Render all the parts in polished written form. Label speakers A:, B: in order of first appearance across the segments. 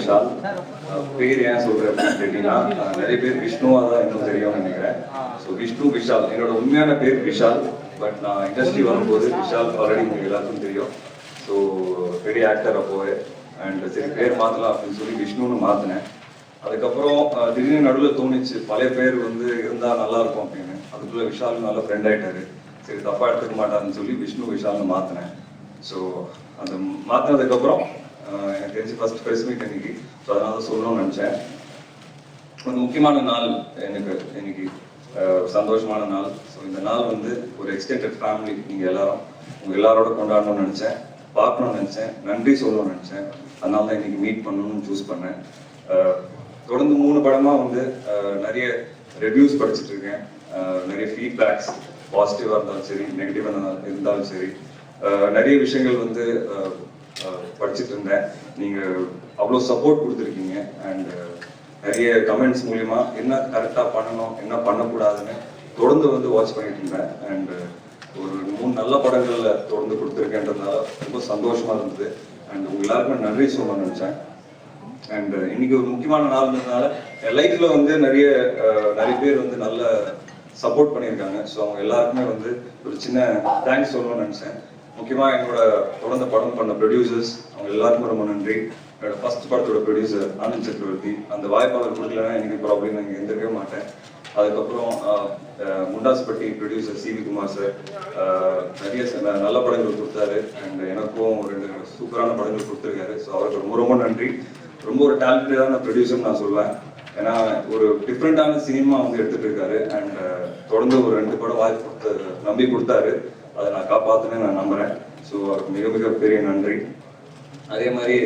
A: விஷால். பேர் ஏன் சொல்றேன் கேட்டீங்கன்னா, நிறைய பேர் விஷ்ணுவா தான் இன்னும் தெரியும்னு நினைக்கிறேன். ஸோ விஷ்ணு விஷால், என்னோட உண்மையான பேர் விஷால். பட் நான் இண்டஸ்ட்ரி வரும்போது விஷால் ஆல்ரெடி உங்களுக்கு எல்லாருக்கும் தெரியும். ஸோ பெரிய ஆக்டர் அப்போவே. அண்ட் சரி பேர் மாற்றலாம் அப்படின்னு சொல்லி விஷ்ணுன்னு மாற்றினேன். அதுக்கப்புறம் திடீர்னு நடுவில் தோணுச்சு பழைய பேர் வந்து இருந்தால் நல்லா இருக்கும் அப்படின்னு. அதுக்குள்ள விஷால் நல்ல ஃப்ரெண்ட் ஆகிட்டாரு. சரி தப்பாக எடுத்துக்க மாட்டாருன்னு சொல்லி விஷ்ணு விஷால்னு மாற்றினேன். ஸோ அந்த மாற்றினதுக்கப்புறம் எனக்கு தெரிஞ்சு ஃபர்ஸ்ட் ப்ரெஸ் மீட் இன்னைக்கு. ஸோ அதனால தான் சொல்லணும்னு நினச்சேன். ஒரு முக்கியமான நாள் எனக்கு இன்னைக்கு, சந்தோஷமான நாள். ஸோ இந்த நாள் வந்து ஒரு எக்ஸ்டெண்டட் ஃபேமிலி, நீங்கள் எல்லாரும் உங்கள் எல்லாரோட கொண்டாடணும்னு நினச்சேன், பார்க்கணும்னு நினச்சேன், நன்றி சொல்லணும்னு நினச்சேன். அதனால தான் இன்னைக்கு மீட் பண்ணணும்னு சூஸ் பண்ணேன். தொடர்ந்து 3 படமாக வந்து நிறைய ரிவ்யூஸ் படிச்சுட்டு இருக்கேன். நிறைய ஃபீட்பேக்ஸ் பாசிட்டிவாக இருந்தாலும் சரி, நெகட்டிவாக இருந்தாலும் சரி, நிறைய விஷயங்கள் வந்து படிச்சுட்டு இருந்தேன். நீங்கள் அவ்வளோ சப்போர்ட் கொடுத்துருக்கீங்க. அண்ட் நிறைய கமெண்ட்ஸ் மூலிமா என்ன கரெக்டாக பண்ணணும், என்ன பண்ணக்கூடாதுன்னு தொடர்ந்து வந்து வாட்ச் பண்ணிட்டு இருந்தேன். அண்ட் ஒரு 3 நல்ல படங்களில் தொடர்ந்து கொடுத்துருக்கேன்றதுனால ரொம்ப சந்தோஷமாக இருந்தது. அண்ட் உங்க எல்லாருக்குமே நன்றி சொல்லணும்னு நினச்சேன். அண்ட் இன்னைக்கு ஒரு முக்கியமான நாள்ன்றதுனால என் லைஃப்ல வந்து நிறைய பேர் வந்து நல்ல சப்போர்ட் பண்ணியிருக்காங்க. ஸோ அவங்க எல்லாருக்குமே வந்து ஒரு சின்ன தேங்க்ஸ் சொல்லணும்னு நினச்சேன். முக்கியமாக என்னோட தொடர்ந்து படம் பண்ண ப்ரொடியூசர்ஸ், அவங்க எல்லாருக்குமே ரொம்ப நன்றி. என்னோட ஃபர்ஸ்ட் படத்தோட ப்ரொடியூசர் ஆனந்த் சக்கரவர்த்தி, அந்த வாய்ப்பாளர் கொடுக்கலன்னா எனக்கு ப்ராப்ளம் நான் இங்கே எந்திருக்கவே மாட்டேன். அதுக்கப்புறம் முண்டாஸ்பட்டி ப்ரொடியூசர் சிவி குமார் சார் நிறைய நல்ல படங்கள் கொடுத்தாரு. அண்ட் எனக்கும் 2 சூப்பரான படங்கள் கொடுத்துருக்காரு. ஸோ அவருக்கு ரொம்ப ரொம்ப நன்றி. ரொம்ப ஒரு டேலண்டடான ப்ரொடியூசர் நான் சொல்வேன். ஏன்னா ஒரு டிஃப்ரெண்டான சினிமா வந்து எடுத்துட்டு இருக்காரு. அண்ட் தொடர்ந்து ஒரு 2 படம் வாய்ப்பு நம்பி கொடுத்தாரு. அதை நான் காப்பாற்றுன்னு நான் நம்புறேன். ஸோ அவருக்கு மிக மிக பெரிய நன்றி. அதே மாதிரி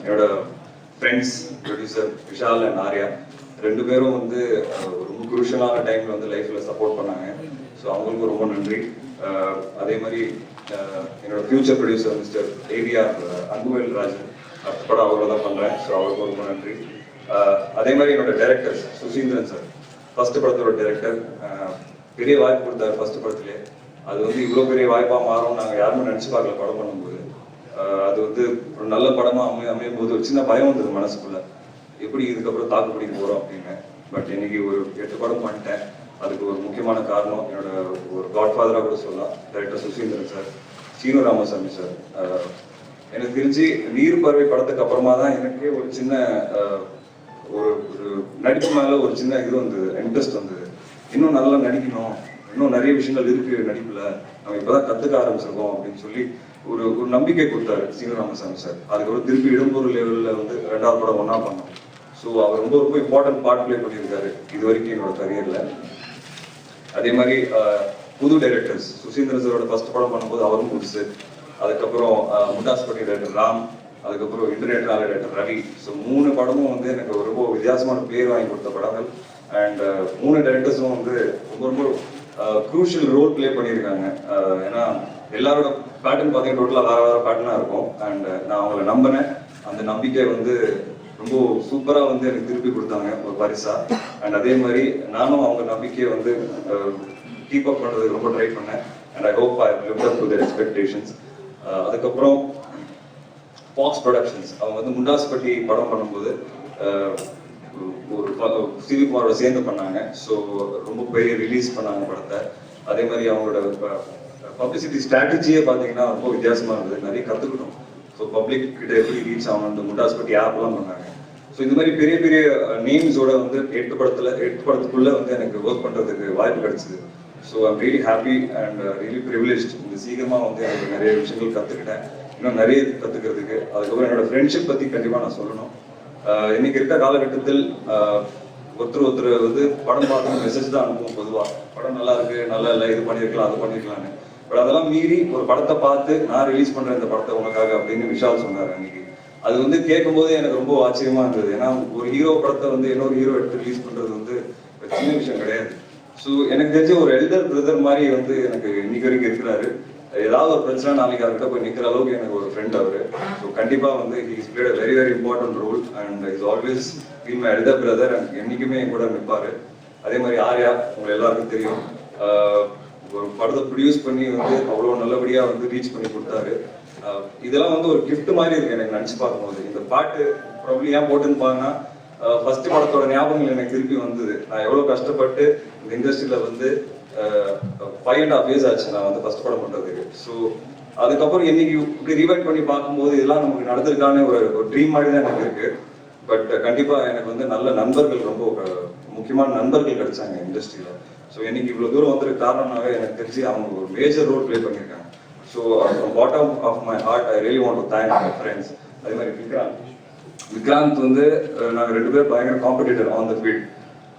A: என்னோட friends producer Vishal and Arya 2 பேரும் வந்து ரொம்ப குரூஷியலான டைம்ல வந்து லைஃப்ல சப்போர்ட் பண்ணாங்க. ஸோ அவங்களுக்கும் ரொம்ப நன்றி. அதே மாதிரி என்னோட future producer mister AVR Anbuvel Rajan, அடுத்த படம் அவரை தான் பண்றேன். ஸோ அவருக்கும் ரொம்ப நன்றி. அதே மாதிரி என்னோட டைரக்டர் சுசீந்திரன் சார், ஃபர்ஸ்ட் படத்தோட டைரக்டர், பெரிய வாய்ப்பு கொடுத்தாரு ஃபர்ஸ்ட் படத்திலே. அது வந்து இவ்வளோ பெரிய வாய்ப்பாக மாறும் நாங்கள் யாருமே நினச்சி பார்க்கல படம் பண்ணும்போது. அது வந்து ஒரு நல்ல படமாக அமையும் போது ஒரு சின்ன பயம் வந்தது மனசுக்குள்ள, எப்படி இதுக்கப்புறம் தாக்கு பிடிக்க போகிறோம் அப்படின்னு. பட் இன்னைக்கு ஒரு 8 படம் பண்ணிட்டேன். அதுக்கு ஒரு முக்கியமான காரணம் என்னோட ஒரு காட்ஃபாதராக கூட சொல்லலாம், director Suseenthiran sir, Seenu Ramasamy sir. எனக்கு தெரிஞ்சு நீர் பறவை படத்துக்கு அப்புறமா தான் எனக்கே ஒரு சின்ன ஒரு நடிப்பு மேலே ஒரு சின்ன இது வந்தது, இன்ட்ரெஸ்ட் வந்தது. இன்னும் நல்லா நடிக்கணும், இன்னும் நிறைய விஷயங்கள் இருக்கு நடிப்புல, நம்ம இப்பதான் கத்துக்க ஆரம்பிச்சிருக்கோம் அப்படின்னு சொல்லி ஒரு நம்பிக்கை கொடுத்தாரு சீனு ராமசாமி சார். அதுக்கப்புறம் திருப்பி இடம்பொரு லெவலில் வந்து 2வது படம் ஒன்றா பண்ணோம். ஸோ அவர் ரொம்ப ரொம்ப இம்பார்ட்டன்ட் பார்ட் பிளே பண்ணியிருக்காரு இது வரைக்கும் என்னோட கரியர்ல. அதே மாதிரி புது டைரக்டர்ஸ், சுசீந்திரன் சாரோட ஃபர்ஸ்ட் படம் பண்ணும்போது அவரும் புதுசு. அதுக்கப்புறம் முண்டாஸ்பட்டி டைரக்டர் ராம், அதுக்கப்புறம் இன்டர்நெட் டைரக்டர் ரவி. ஸோ 3 படமும் வந்து எனக்கு ரொம்ப வித்தியாசமான பேர் வாங்கி கொடுத்த படங்கள். அண்ட் 3 டைரக்டர்ஸும் வந்து ரொம்ப ரொம்ப க்ரூஷியல் ரோல் பிளே பண்ணியிருக்காங்க. ஏன்னா எல்லாரோட பேட்டர்ன் பார்த்தீங்கன்னா டோட்டலாக வேற பேட்டர்னாக இருக்கும். அண்ட் நான் அவங்கள நம்பினேன். அந்த நம்பிக்கை வந்து ரொம்ப சூப்பராக வந்து எனக்கு திருப்பி கொடுத்தாங்க ஒரு பரிசா. அண்ட் அதே மாதிரி நானும் அவங்க நம்பிக்கையை வந்து கீப் அப் பண்ணுறதுக்கு ரொம்ப ட்ரை பண்ணேன். And I hope I lived up to their expectations. அதுக்கப்புறம் ஃபாக்ஸ் ப்ரொடக்ஷன்ஸ், அவங்க வந்து முண்டாஸ்பட்டி படம் பண்ணும்போது ஒரு சிவி குமாரோட சேர்ந்து பண்ணாங்க. ஸோ ரொம்ப பெரிய ரிலீஸ் பண்ணாங்க படத்தை. அதே மாதிரி அவங்களோட பப்ளிசிட்டி ஸ்ட்ராட்டஜியே பார்த்தீங்கன்னா ரொம்ப வித்தியாசமாக இருந்தது, நிறைய கற்றுக்கணும். ஸோ பப்ளிக் கிட்ட எப்படி ரீச் ஆகணும், இந்த முண்டாஸ்பட்டி ஆப்லாம் பண்ணாங்க. ஸோ இந்த மாதிரி பெரிய பெரிய நேம்ஸோட வந்து 8 படத்துக்குள்ள வந்து எனக்கு ஒர்க் பண்ணுறதுக்கு வாய்ப்பு கிடைச்சிது. So I'm really happy and really privilege. இந்த சீக்கிரமாக வந்து எனக்கு நிறைய விஷயங்கள் கற்றுக்கிட்டேன், இன்னும் நிறைய கற்றுக்கிறதுக்கு. அதுக்கப்புறம் என்னோட ஃப்ரெண்ட்ஷிப் பற்றி கண்டிப்பாக நான் சொல்லணும். இன்னைக்கு இருக்க காலகட்டத்தில் ஒருத்தர் வந்து படம் பார்த்து மெசேஜ் தான் அனுப்புவோம் பொதுவாக, படம் நல்லா இருக்கு, நல்லா இல்லை, இது பண்ணியிருக்கலாம், அது பண்ணியிருக்கலான்னு. பட் அதெல்லாம் மீறி ஒரு படத்தை பார்த்து நான் ரிலீஸ் பண்றேன் இந்த படத்தை உனக்காக அப்படின்னு விஷால் சொன்னார் அன்னைக்கு. அது வந்து கேட்கும்போது எனக்கு ரொம்ப ஆச்சரியமா இருந்தது. ஏன்னா ஒரு ஹீரோ படத்தை வந்து இன்னொரு ஹீரோ எடுத்து ரிலீஸ் பண்றது வந்து சின்ன விஷயம் கிடையாது. ஸோ எனக்கு தெரிஞ்ச ஒரு எல்டர் பிரதர் மாதிரி வந்து எனக்கு இன்னைக்கு வரைக்கும் இருக்கிறாரு. ஏதாவது ஒரு பிரச்சனை நாளைக்கு அவர்கிட்ட போய் நிற்கிற அளவுக்கு எனக்கு ஒரு ஃப்ரெண்ட் அவரு. ஸோ கண்டிப்பா வந்து he's played a very very important role and is always been my elder brother and என்னைக்குமே என் கூட நிற்பாரு. அதே மாதிரி ஆர்யா உங்களை எல்லாருக்கும் தெரியும், ஒரு படத்தை ப்ரொடியூஸ் பண்ணி வந்து அவ்வளோ நல்லபடியா வந்து ரீச் பண்ணி கொடுத்தாரு. இதெல்லாம் வந்து ஒரு கிஃப்ட் மாதிரி இருக்கு எனக்கு நினைச்சு பார்க்கும்போது. இந்த பாட்டு ப்ராப்ளி ஏன் போட்டுருப்பாங்கன்னா ஃபர்ஸ்ட் படத்தோட ஞாபகங்கள் எனக்கு திருப்பி வந்தது. நான் எவ்வளோ கஷ்டப்பட்டு இந்த இண்டஸ்ட்ரியில் வந்து 5.5 years ஆச்சு நான் வந்து ஃபர்ஸ்ட் படம் பண்ணுறதுக்கு. ஸோ அதுக்கப்புறம் இன்னைக்கு இப்படி ரீவைண்ட் பண்ணி பார்க்கும்போது இதெல்லாம் நமக்கு நடந்திருக்கான ஒரு ட்ரீம் மாதிரி தான் எனக்கு இருக்கு. பட் கண்டிப்பாக எனக்கு வந்து நல்ல நண்பர்கள், ரொம்ப முக்கியமான நண்பர்கள் கிடைச்சாங்க இண்டஸ்ட்ரியில். ஸோ இன்னைக்கு இவ்வளோ தூரம் வந்துருக்கு காரணமாகவே எனக்கு தெரிஞ்சு அவங்க ஒரு மேஜர் ரோல் ப்ளே பண்ணியிருக்காங்க. So bottom of my heart I really want to thank my friends. அதே மாதிரி விக்ராந்த் வந்து நாங்கள் 2 பேர் பயங்கர காம்படிட்டர் ஆன் த ஃபீல்ட்.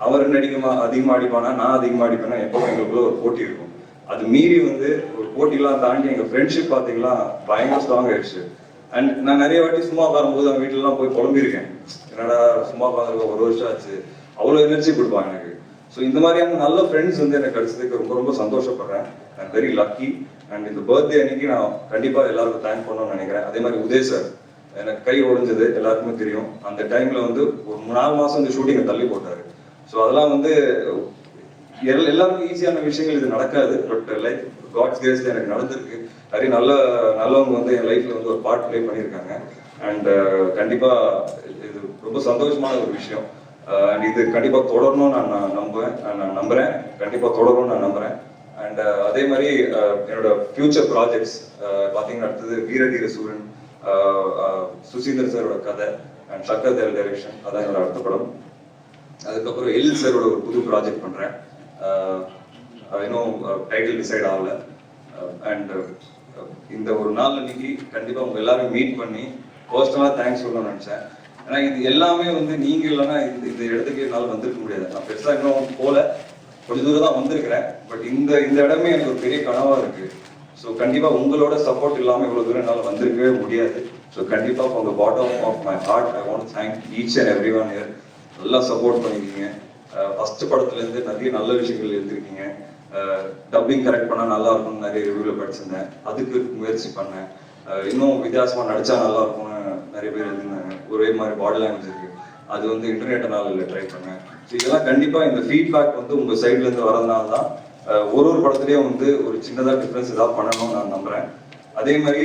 A: அவர் அதிகமாக அடிப்பானா, நான் அதிகமாக அடிப்பேனா, எப்போ எங்களுக்குள்ள ஒரு போட்டி இருக்கும். அது மீறி வந்து ஒரு போட்டிலாம் தாண்டி எங்கள் ஃப்ரெண்ட்ஷிப் பார்த்தீங்கன்னா பயங்கர ஸ்ட்ராங் ஆயிடுச்சு. அண்ட் நான் நிறைய வாட்டி சும்மா உட்காரும்போது அவங்க வீட்டிலலாம் போய் புலம்பிருக்கேன், என்னடா சும்மா உட்காந்துருக்க 1 வருஷம் ஆச்சு, அவ்வளோ எனர்ஜி கொடுப்பாங்க எனக்கு. ஸோ இந்த மாதிரியான நல்ல ஃப்ரெண்ட்ஸ் வந்து எனக்கு கிடைச்சதுக்கு ரொம்ப ரொம்ப சந்தோஷப்படுறேன். I am very lucky. And இந்த பர்த்டே அன்னைக்கு நான் கண்டிப்பாக எல்லாருக்கும் தேங்க் பண்ணணும்னு நினைக்கிறேன். அதே மாதிரி உதய் சார், எனக்கு கை உடைஞ்சது எல்லாருக்குமே தெரியும். அந்த டைம்ல வந்து ஒரு 4 மாசம் இந்த ஷூட்டிங்கை தள்ளி போட்டாரு. ஸோ அதெல்லாம் வந்து எல்லாருக்கும் ஈஸியான விஷயங்கள் இது நடக்காது. பட் லைக் காட்ஸ் கிரேஸ்ல எனக்கு நடந்திருக்கு. நிறைய நல்லவங்க வந்து என் லைஃப்ல வந்து ஒரு பார்ட் ப்ளே பண்ணியிருக்காங்க. அண்ட் கண்டிப்பா இது ரொம்ப சந்தோஷமான ஒரு விஷயம். அண்ட் இது கண்டிப்பா தொடரணும்னு நான் நம்புறேன். கண்டிப்பா தொடரும்னு நான் நம்புறேன். அண்ட் அதே மாதிரி என்னோட ஃபியூச்சர் ப்ராஜெக்ட்ஸ் பார்த்தீங்கன்னா அடுத்தது வீரதீர சூரன், சுசீந்தர் சாரோட கதை அண்ட் சக்கர் தேவ் டைரக்ஷன், அதான் என்னோட அடுத்த படம். அதுக்கப்புறம் எல் சாரோட ஒரு புது ப்ராஜெக்ட் பண்றேன். இன்னும் டைட்டில் டிசைட் ஆகல. அண்ட் இந்த ஒரு நாள் அன்னைக்கு கண்டிப்பா உங்க எல்லாரும் மீட் பண்ணி பர்சனலா தேங்க்ஸ் சொல்லணும்னு நினைச்சேன். ஏன்னா இது எல்லாமே வந்து நீங்க இல்லைன்னா இந்த இடத்துக்கு என்னால் வந்திருக்க முடியாது. நான் பெருசா இன்னும் போல, கொஞ்சம் தூரம் தான் வந்திருக்கிறேன். பட் இந்த இடமே எனக்கு ஒரு பெரிய கனவா இருக்கு. ஸோ கண்டிப்பா உங்களோட சப்போர்ட் இல்லாமல் இவ்வளவு தூரம் என்னால் வந்திருக்கவே முடியாது. ஸோ கண்டிப்பா உங்க bottom of my heart I want thank each and every one here. நல்லா சப்போர்ட் பண்ணிருக்கீங்க. ஃபர்ஸ்ட் படத்துல இருந்து நிறைய நல்ல விஷயங்கள் எழுதிருக்கீங்க. டப்பிங் கரெக்ட் பண்ணா நல்லா இருக்கும்னு நிறைய ரிவ்யூல படிச்சிருந்தேன், அதுக்கு முயற்சி பண்ணேன். இன்னும் வித்தியாசமா நடிச்சா நல்லா இருக்கும்னு நிறைய பேர் எழுதிருந்தாங்க. ஒரே மாதிரி பாடி லாங்குவேஜ் இருக்கு, அது வந்து இன்டர்நெட்னால ட்ரை பண்ணேன். ஸோ இதெல்லாம் கண்டிப்பா இந்த ஃபீட்பேக் வந்து உங்க சைட்ல இருந்து வரதுனால தான் ஒரு படத்துலயும் வந்து ஒரு சின்னதா டிஃபரன்ஸ் ஏதாவது பண்ணணும்னு நான் நம்புறேன். அதே மாதிரி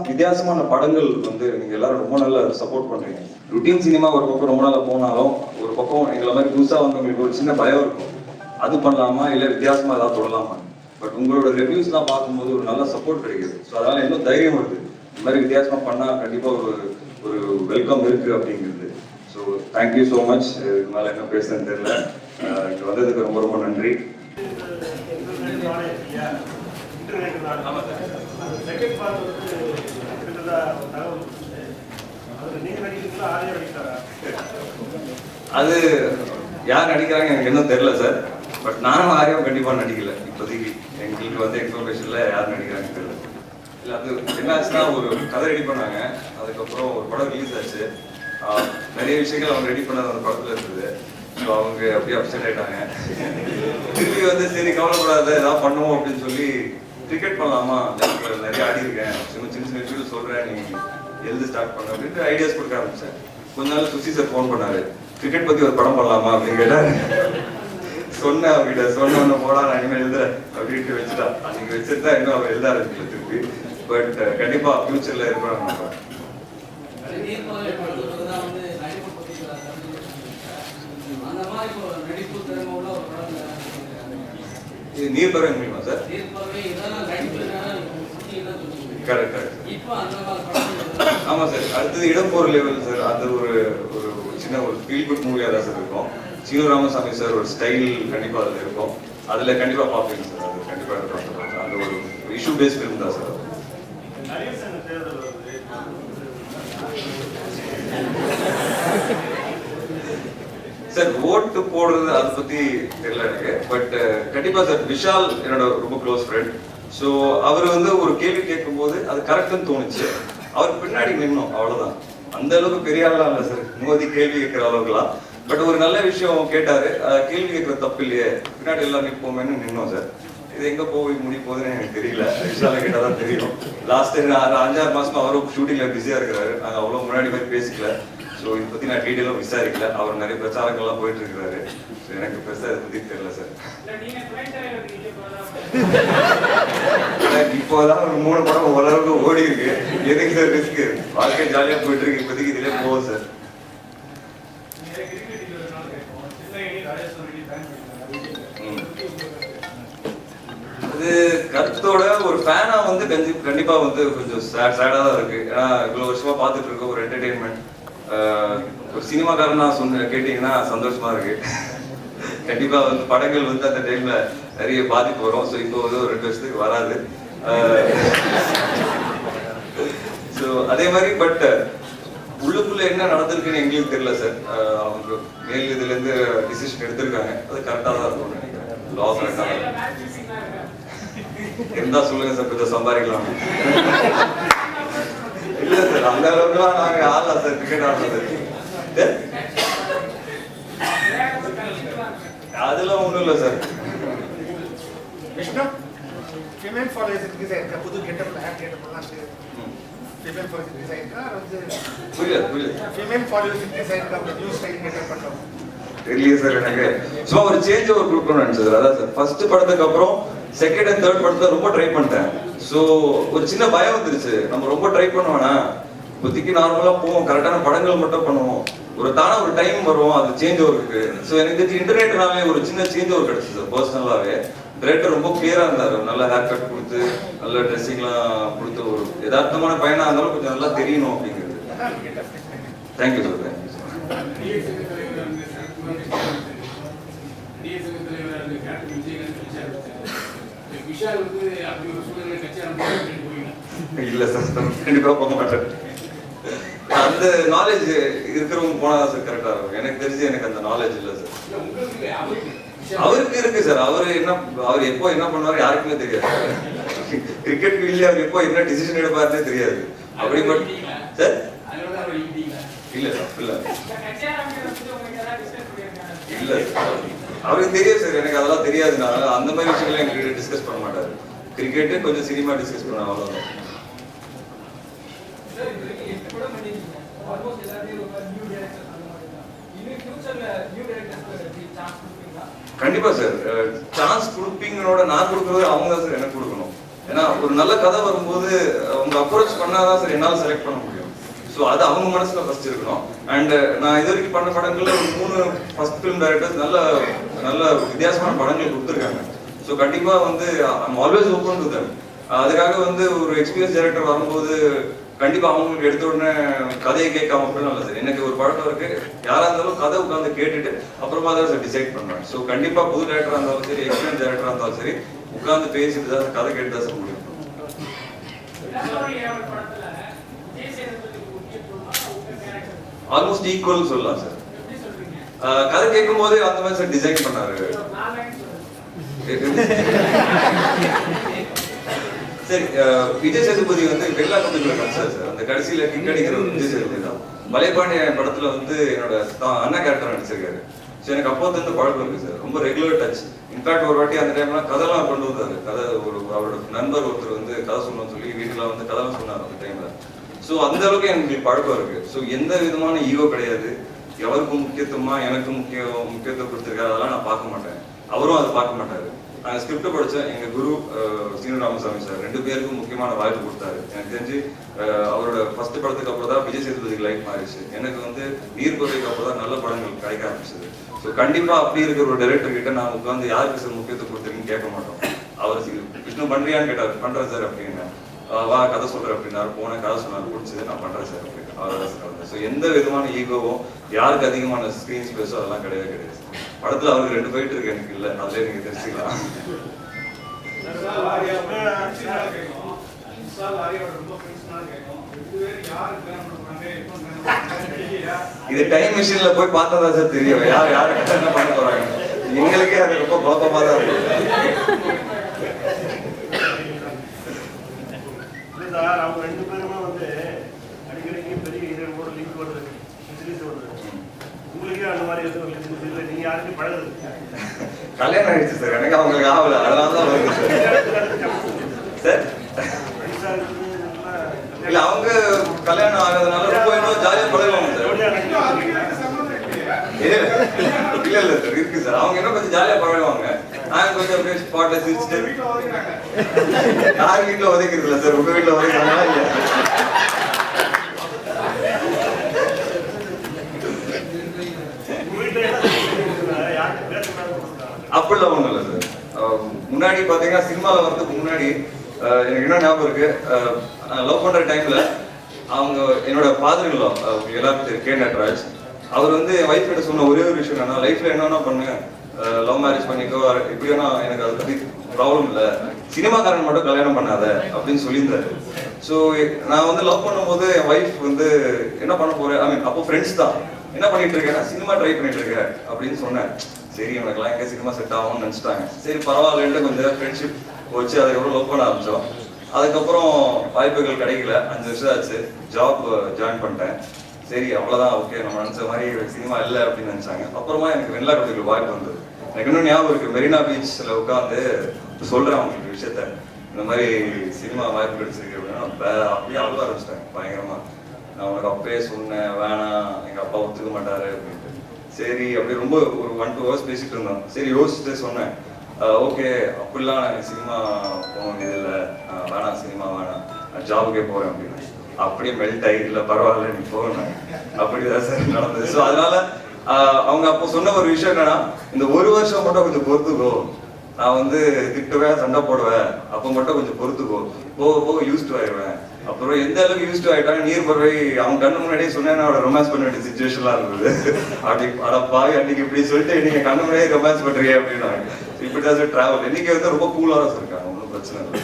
A: வித்தியாசமான படங்கள் வந்து நீங்க எல்லாரும் ரொம்ப நல்லா சப்போர்ட் பண்றீங்க. ருட்டீன் சினிமா ஒரு பக்கம் ரொம்ப நாளா போனாலும் ஒரு பக்கம் எங்களை மாதிரி புதுசா வந்தவங்களுக்கு ஒரு சின்ன பயம் இருக்கும், அது பண்ணலாமா இல்லை வித்தியாசமா ஏதாவது தொடலாமா. பட் உங்களோட ரிவ்யூஸ்லாம் பார்க்கும்போது ஒரு நல்ல சப்போர்ட் கிடைக்குது. ஸோ அதனால இன்னும் தைரியம் வருது, இந்த மாதிரி வித்தியாசமா பண்ணா கண்டிப்பா ஒரு வெல்கம் இருக்கு அப்படிங்கிறது. So thank you so much. இது மேலே என்ன பேசுறதுன்னு தெரியல. இங்க வந்ததுக்கு ரொம்ப ரொம்ப நன்றி. அது யார் நடிக்கிறாங்க எனக்கு இன்னும் தெரியல சார். பட் நானும் யாரையும் கண்டிப்பா நடிக்கல. இப்போதைக்கு எங்களுக்கு வந்து இன்ஃபர்மேஷன்ல யார் நடிக்கிறாங்க தெரியல. இல்லை அது என்னாச்சுன்னா ஒரு கதை ரெடி பண்ணாங்க, அதுக்கப்புறம் ஒரு படம் ரிலீஸ் ஆச்சு. நிறைய விஷயங்கள் அவங்க ரெடி பண்ணது அந்த படத்துல இருந்தது. ஸோ அவங்க அப்படியே அப்செட் ஆயிட்டாங்க. திருப்பி வந்து சரி கவலைப்படாத ஏதாவது பண்ணுவோம் அப்படின்னு சொல்லி கிரிக்கெட் பண்ணலாமா, நிறைய ஆடி இருக்கேன், சின்ன சின்ன விஷயம் சொல்றேன், நீ எழுதி ஸ்டார்ட் பண்ண அப்படின்ட்டு ஐடியாஸ் கொடுக்க ஆரம்பிச்சேன். கொஞ்ச நாள் சுசி சார் ஃபோன் பண்ணாரு, கிரிக்கெட் பத்தி ஒரு படம் பண்ணலாமா அப்படின்னு கேட்டாரு. சொன்னேன் அவர்கிட்ட, சொன்ன ஒன்று போடா நான் இனிமேல் எழுதுறேன் அப்படின்ட்டு வச்சுட்டா. நீங்க வச்சுட்டு தான் இன்னும் அவர் எழுத ஆரம்பிக்கல திருப்பி. பட் கண்டிப்பா ஃபியூச்சர்ல இருக்கிறாங்க. இது நீர்பறவை முடியுமா சார்? Correct correct. ஆமா சார். அடுத்தது இடம் போற லெவல் சார். அது ஒரு சின்ன ஒரு ஃபீல் குட் மூவியா தான் சார் இருக்கும். சீனு ராமசாமி சார் ஒரு ஸ்டைல் கண்டிப்பா அதுல இருக்கும். அதுல கண்டிப்பா பாப்பீங்க சார். அது கண்டிப்பா இருக்கும். அந்த ஒரு இஷ்யூ பேஸ்ட் ஃபிலிம் தான் சார். சார் ஓட்டு போடுறது அதை பத்தி தெரியல எனக்கு. பட் கண்டிப்பா சார் விஷால் என்னோட ரொம்ப க்ளோஸ் ஃப்ரெண்ட். ஸோ அவர் வந்து ஒரு கேள்வி கேட்கும் போது அது கரெக்டுன்னு தோணுச்சு. அவருக்கு பின்னாடி நின்னோம், அவ்வளவுதான். அந்த அளவுக்கு பெரிய ஆளா இல்லை சார், மோதி கேள்வி கேட்கிற அளவுக்குலாம். பட் ஒரு நல்ல விஷயம் கேட்டாரு, கேள்வி கேட்கிற தப்பு இல்லையே, பின்னாடி எல்லாம் நிற்போமேன்னு நின்னோம் சார். இது எங்க போய் முடிய போகுதுன்னு எனக்கு தெரியல. விஷால கேட்டாதான் தெரியும். லாஸ்ட் 5-6 மாசமா அவரும் ஷூட்டிங்ல பிஸியா இருக்கிறாரு. நாங்கள் அவ்வளோ முன்னாடி மாதிரி பேசிக்கல. ஸோ இதை பத்தி நான் டீட்டெயிலாக விசாரிக்கல. அவர் நிறைய பிரச்சாரங்கள்லாம் போயிட்டு இருக்கிறாரு. ஸோ எனக்கு பெருசா இதை பத்தி தெரியல சார். இப்போதான் ஒரு 3 படம் ஓரளவுக்கு ஓடி இருக்கு. எதுக்கு சார் ரிஸ்க்? வாழ்க்கை ஜாலியா போயிட்டு இருக்கு. இப்போதைக்கு இதுலேயே போகும் சார். அது கருத்தோட ஒரு ஃபேனா வந்து கண்டிப்பா வந்து கொஞ்சம் சேடா தான் இருக்கு. ஏன்னா இவ்வளவு வருஷமா பார்த்துட்டு இருக்க ஒரு என்டர்டெயின்மெண்ட், ஒரு சினிமாக்காரனா கேட்டீங்கன்னா சந்தோஷமா இருக்கு. கண்டிப்பா வந்து படங்கள் வந்து அந்த டைம்ல நிறைய பாதிப்பு வரும். ஸோ இப்போ வந்து ஒரு 2 வருஷத்துக்கு வராது. ஸோ அதே மாதிரி பட் உள்ளுக்குள்ள என்ன நடந்திருக்குன்னு எங்களுக்கு தெரியல சார். அவங்க மேல் இதுல இருந்து டிசிஷன் எடுத்திருக்காங்க, அது கரெக்டா தான் இருக்கும்னு நினைக்கிறேன். லா கரெக்டா இருந்தா சொல்லுங்க சார், கொஞ்சம் சம்பாதிக்கலாம். இல்ல சார், அந்த அளவுக்குலாம் நாங்க ஆடலாம் சார், கிரிக்கெட் ஆடுறது. அதெல்லாம் ஒண்ணும் இல்ல sir.
B: Vishnu female followers design का புது கெட்டப்ல ஹேர் கெட்டப்லாம் இருக்கு. ஃபீமேல் ஃபாலோவர்ஸ் டிசைன் का வந்து
A: புரியல
B: ஃபீமேல் ஃபாலோவர்ஸ் டிசைன் का நியூ ஸ்டைல் கெட்டப் பண்றோம்.
A: தெரியல சார் எனக்கு. சும்மா ஒரு சேஞ்ச் ஓவர் கொடுக்கணும்னு நினைச்சது. அதான் சார் ஃபர்ஸ்ட் படத்துக்கு அப்புறம் செகண்ட் அண்ட் தேர்ட் படத்தை ரொம்ப ட்ரை பண்ணிட்டேன். ஸோ ஒரு சின்ன பயம் வந்துருச்சு, நம்ம ரொம்ப ட்ரை பண்ணுவேனா, இப்போதைக்கு நார்மலா போவோம், கரெக்டான படங்கள் மட்டும் பண்ணுவோம், ஒரு தானே ஒரு டைம் வரும் அது சேஞ்ச் ஓவருக்கு. ஸோ எனக்கு தெரிஞ்சு இன்டர்நெட்னாலே ஒரு சின்ன சேஞ்ச் ஓவர் கிடைச்சது சார். பர்சனலாவே டிரெக்டர் ரொம்ப கிளியரா இருந்தாரு, நல்ல ஹேர் கட் கொடுத்து நல்ல ட்ரெஸ்ஸிங்லாம் கொடுத்து, ஒரு யதார்த்தமான பையனா இருந்தாலும் கொஞ்சம் நல்லா தெரியணும் அப்படிங்கிறது. Thank you sir. Thank you sir. இல்ல சார், கண்டிப்பா போக மாட்டேன். அந்த நாலேஜ் இருக்கிறவங்க போனாதான் சார் கரெக்டா இருக்கும். எனக்கு தெரிஞ்சு எனக்கு அந்த நாலேஜ் இல்ல சார். அவருக்கு இருக்கு சார். அவர் எப்போ என்ன பண்ணுவாரு யாருக்குமே தெரியாது. கிரிக்கெட் ஃபீல்ட்ல அவர் எப்போ என்ன டிசிஷன் எடுப்பாருன்னே தெரியாது. அப்படி சார் இல்ல இல்ல இல்ல அவருக்கு தெரியாது சார். எனக்கு அதெல்லாம் தெரியாதுனால அந்த மாதிரி விஷயங்களை எங்களுக்கு டிஸ்கஸ் பண்ண மாட்டாரு. கிரிக்கெட்டு கொஞ்சம் சினிமா டிஸ்கஸ் பண்ண அவ்வளவுதான். கண்டிப்பா சார், சான்ஸ் கொடுப்பீங்களோட நான் கொடுக்கறது அவங்க தான் சார் எனக்கு கொடுக்கணும். ஏன்னா ஒரு நல்ல கதை வரும்போது அவங்க அப்ரோச் பண்ணாதான் சார் என்னால செலக்ட் பண்ண முடியும். ஸோ அது அவங்க மனசுல ஃபர்ஸ்ட் இருக்கணும். அண்ட் நான் இது வரைக்கும் பண்ண படங்கள்ல ஒரு 3 ஃபர்ஸ்ட் ஃபிலிம் டைரக்டர்ஸ் நல்ல நல்ல வித்தியாசமான படங்கள் கொடுத்துருக்காங்க. ஸோ கண்டிப்பா வந்து I'm always open to that. அதுக்காக வந்து ஒரு எக்ஸ்பீரியன்ஸ் டைரக்டர் வரும்போது கண்டிப்பா அவங்களுக்கு எடுத்த உடனே கதையை கேட்காம அப்படிலாம் இல்லை சார். எனக்கு ஒரு பழக்கம் இருக்கு, யாரா இருந்தாலும் கதை உட்காந்து கேட்டுட்டு அப்புறமா தான் சார் டிசைட் பண்ணுவேன். ஸோ கண்டிப்பா புது டைரக்டரா இருந்தாலும் சரி, எக்ஸ்பீரியன்ஸ் டைரக்டரா இருந்தாலும் சரி, உட்காந்து பேசிட்டு தான் கதை கேட்டு தான் சார் முடியும். ஆல்மோஸ்ட் ஈக்குவல் சொல்லலாம் சார். கதை கேட்கும் போதே அந்த மாதிரி சார் டிசைன் பண்ணாரு. சரி, விஜய் சேதுபதி வந்து வெள்ளா கம்பெனில நடிச்சார் சார். அந்த கடைசியில கிக் அடிக்கிற விஜய் சேதுபதி தான். மலைபாண்டியன் படத்துல வந்து என்னோட அண்ணா கேரக்டர் நடிச்சிருக்காரு. ஸோ எனக்கு அப்போது இருந்து பழக்கம் இருக்கு சார், ரொம்ப ரெகுலர் டச். இன்ஃபேக்ட் ஒரு வாட்டி அந்த டைம்லாம் கதைலாம் கொண்டு வந்தாரு. கதை அவரோட நண்பர் ஒருத்தர் வந்து கதை சொல்லணும்னு சொல்லி வீட்டுல வந்து கதைலாம் சொன்னார் அந்த டைம்ல. ஸோ அந்த அளவுக்கு எனக்கு பழக்கம் இருக்கு. ஸோ எந்த விதமான ஈகோ கிடையாது. எவருக்கும் முக்கியத்துவமா எனக்கு முக்கியத்துவம் கொடுத்துருக்காரு அதெல்லாம் நான் பார்க்க மாட்டேன், அவரும் அதை பார்க்க மாட்டாரு. நான் ஸ்கிரிப்ட் படித்தேன், எங்கள் குரு சீனு ராமசாமி சார் 2 பேருக்கும் முக்கியமான வாய்ப்பு கொடுத்தாரு. எனக்கு தெரிஞ்சு அவரோட ஃபர்ஸ்ட் படத்துக்கு அப்புறம் தான் விஜய் சேதுபதிக்கு லைஃப் மாறிடுச்சு. எனக்கு வந்து நீர் பறவைக்கு அப்புறம் தான் நல்ல படங்கள் கிடைக்க ஆரம்பிச்சது. ஸோ கண்டிப்பாக அப்படி இருக்கிற ஒரு டைரக்டர் கிட்ட நான் உட்காந்து யாருக்கு சார் முக்கியத்துவம் கொடுத்துருக்கீங்கன்னு கேட்க மாட்டோம். அவர் விஷ்ணு பண்றியான்னு கேட்டார், பண்றேன் சார் அப்படின்னு. வா கதை சொல்றேன் அப்படின்னாரு. போன கதை சொன்னாரு, பிடிச்சது, நான் பண்றேன் சார் அப்படின்னு. அவர் ஸோ எந்த விதமான ஈகோவும் யாருக்கு அதிகமான ஸ்கிரீன் ஸ்பேஸோ அதெல்லாம் கிடையவே கிடையாது. படத்துல அவருக்கு 2 ஃபைட் இருக்கு, எனக்கு இல்லை. அதுல நீங்க தெரிஞ்சுக்கலாம். இது டைம் மிஷின்ல போய் பார்த்தா சார் தெரியும் யார் யாருக்கு என்ன பண்ண போறாங்க. எங்களுக்கே அது ரொம்ப குழப்பமா தான் இருக்கும்.
C: அவங்க 2 பேருமே வந்து அடிக்கடிக்கு பெரிய ஹீரோட லிங்க் வருது, சீரிஸ் வருது. உங்களுக்கே அந்த மாதிரி எதுவும் இல்லை, நீங்க யாருக்கும் பழகுது?
A: கல்யாணம் ஆயிடுச்சு சார், எனக்கு அவங்களுக்கு ஆகல, அதனாலதான் வருது சார். இல்ல அவங்க கல்யாணம் ஆகாதனால ரொம்ப இன்னும் ஜாலியா பழகுவாங்க சார். இல்ல இல்ல சார், இருக்கு சார். அவங்க இன்னும் கொஞ்சம் ஜாலியா பழகுவாங்க. நாங்க கொஞ்சம் அப்படியே ஸ்பாட்ல சிரிச்சுட்டு. யார் வீட்டுல உதைக்கிறது இல்ல சார், உங்க வீட்டுல உதைக்கிறாங்களா இல்லையா? அப்படிலாம் ஒண்ணும் இல்லை சார். முன்னாடி பாத்தீங்கன்னா சினிமாவில் வர்றதுக்கு முன்னாடி எனக்கு என்ன ஞாபகம் இருக்கு, லவ் பண்ற டைம்ல அவங்க என்னோட ஃபாதர்-இன்-லா எல்லாருக்கும் தெரியும், கே நட்ராஜ். அவர் வந்து என் வைஃப் கிட்ட சொன்ன ஒரே ஒரு விஷயம் என்னன்னா, லைஃப்ல என்னன்னா பண்ணுங்க, லவ் மேரேஜ் பண்ணிக்கோ, இப்படி வேணா, எனக்கு அதை பத்தி ப்ராப்ளம் இல்லை, சினிமாக்காரன் மட்டும் கல்யாணம் பண்ணாத அப்படின்னு சொல்லியிருந்தாரு. ஸோ நான் வந்து லவ் பண்ணும்போது என் ஒய்ஃப் வந்து என்ன பண்ண போறேன், ஐ மீன் அப்போ ஃப்ரெண்ட்ஸ் தான், என்ன பண்ணிட்டு இருக்கேன், சினிமா ட்ரை பண்ணிட்டு இருக்கேன் அப்படின்னு சொன்னேன். சரி எனக்குலாம் எங்கே சினிமா செட் ஆகும்னு நினச்சிட்டாங்க. சரி பரவாயில்லன்ட்டு கொஞ்சம் ஃப்ரெண்ட்ஷிப் வச்சு அதுக்கப்புறம் லவ் பண்ண ஆரம்பிச்சோம். அதுக்கப்புறம் வாய்ப்புகள் கிடைக்கல, 5 வருஷம் ஆச்சு, ஜாப் ஜாயின் பண்ணிட்டேன். சரி அவ்வளோதான், ஓகே நம்ம நினச்ச மாதிரி சினிமா இல்லை அப்படின்னு நினச்சாங்க. அப்புறமா எனக்கு வெண்ணிலா கவிதைகள் வாய்ப்பு வந்தது. எனக்கு இன்னும் ஞாபகம் இருக்கு, மெரினா பீச்சில் உட்காந்து சொல்கிறேன் அவங்களுக்கு விஷயத்த, இந்த மாதிரி சினிமா வாய்ப்பு கிடைச்சிருக்கு அப்படின்னா அப்படியே அழுவ ஆரம்பிச்சிட்டேன் பயங்கரமாக. நான் உனக்கு அப்பயே சொன்னேன் வேணாம், எங்கள் அப்பா ஒத்துக்க மாட்டாரு அப்படின்ட்டு. சரி அப்படியே ரொம்ப ஒரு 1-2 hours பேசிட்டு இருந்தோம். சரி யோசிச்சுட்டு சொன்னேன், ஓகே அப்படிலாம் நான் சினிமா போக வேண்டியது இல்லை, வேணாம் சினிமா வேணாம், நான் ஜாபுக்கே போகிறேன் அப்படின்னு. அப்படியே மெல்ட் ஆகி, இல்லை பரவாயில்ல நீ போகணும், அப்படிதான் சார் நடந்தது. ஸோ அதனால அவங்க அப்போ சொன்ன ஒரு விஷயம் என்னன்னா, இந்த 1 வருஷம் மட்டும் கொஞ்சம் பொறுத்துக்கோ, நான் வந்து திட்டுவேன் சண்டை போடுவேன், அப்போ மட்டும் கொஞ்சம் பொறுத்துக்கோ, போக போக யூஸ்டு ஆயிடுவேன். அப்புறம் எந்த அளவுக்கு யூஸ்டு ஆயிட்டாங்க, நீர் பறவை அவங்க கண்ணு முன்னாடியே சொன்னேன், அவட ரொமான்ஸ் பண்ண வேண்டிய சுச்சுவேஷன்லாம் இருந்தது. அப்படி அட பாவி அன்னைக்கு இப்படி சொல்லிட்டு நீங்க கண்ணு முன்னாடியே ரொமான்ஸ் பண்றீங்க அப்படின்னா, இப்படி தான் சார் டிராவல். இன்னைக்கு வந்து ரொம்ப கூலாக இருக்காங்க, ஒன்றும் பிரச்சனை இல்லை.